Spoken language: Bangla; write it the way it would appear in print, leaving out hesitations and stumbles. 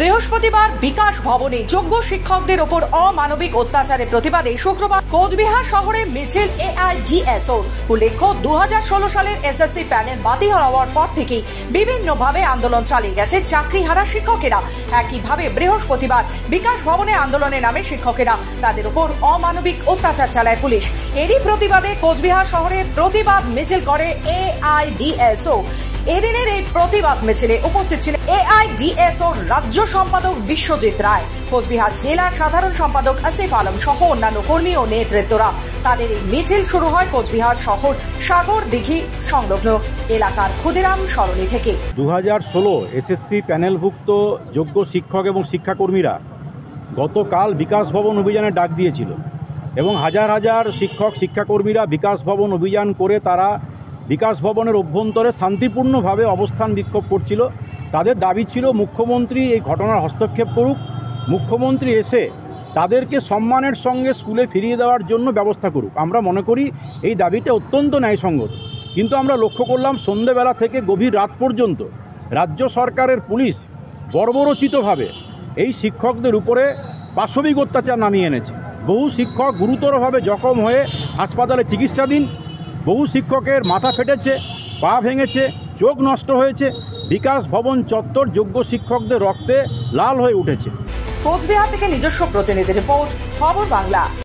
বৃহস্পতিবার বিকাশ ভবনে যোগ্য শিক্ষকদের ওপর অমানবিক অত্যাচারের প্রতিবাদে শুক্রবার কোচবিহার শহরে মিছিল এআইডিএসও। উল্লেখ্য 2016 সালের এসএসসি প্যানেল বাতিল হওয়ার পর থেকেই বিভিন্নভাবে আন্দোলন চালিয়ে গেছে চাকরিহারা শিক্ষকেরা। একইভাবে বৃহস্পতিবার বিকাশ ভবনে আন্দোলনের নামে শিক্ষকেরা তাদের উপর অমানবিক অত্যাচার চালায় পুলিশ। এরই প্রতিবাদে কোচবিহার শহরে প্রতিবাদ মিছিল করে এআইডিএসও। এদিনের এই প্রতিবাদ মিছিলে উপস্থিত ছিলেন এআইডিএসও রাজ্য সম্পাদক বিশ্বজিৎ রায়, কোচবিহার জেলার সাধারণ সম্পাদক আসিফ আলম সহ অন্যান্য কর্মী ও নেতৃত্বরা। তাদের এই মিছিল শুরু হয় কোচবিহার শহর সাগর দিঘি সংলগ্ন এলাকার ক্ষুদিরাম সরণি থেকে। 2016 এসএসসি প্যানেলভুক্ত যোগ্য শিক্ষক এবং শিক্ষাকর্মীরা গতকাল বিকাশ ভবন অভিযানে ডাক দিয়েছিল এবং হাজার হাজার শিক্ষক শিক্ষাকর্মীরা বিকাশ ভবন অভিযান করে তারা বিকাশ ভবনের অভ্যন্তরে শান্তিপূর্ণভাবে অবস্থান বিক্ষোভ করছিল। তাদের দাবি ছিল মুখ্যমন্ত্রী এই ঘটনার হস্তক্ষেপ করুক, মুখ্যমন্ত্রী এসে তাদেরকে সম্মানের সঙ্গে স্কুলে ফিরিয়ে দেওয়ার জন্য ব্যবস্থা করুক। আমরা মনে করি এই দাবিটা অত্যন্ত ন্যায়সঙ্গত, কিন্তু আমরা লক্ষ্য করলাম সন্ধ্যেবেলা থেকে গভীর রাত পর্যন্ত রাজ্য সরকারের পুলিশ বর্বরোচিতভাবে এই শিক্ষকদের উপরে পাশবিক অত্যাচার নামিয়ে এনেছে। বহু শিক্ষক গুরুতরভাবে জখম হয়ে হাসপাতালে চিকিৎসাধীন, বহু শিক্ষকের মাথা ফেটেছে, পা ভেঙেছে, চোখ নষ্ট হয়েছে। বিকাশ ভবন চত্বর যোগ্য শিক্ষকদের রক্তে লাল হয়ে উঠেছে। কোচবিহার থেকে নিজস্ব প্রতিনিধি রিপোর্ট, খবর বাংলা।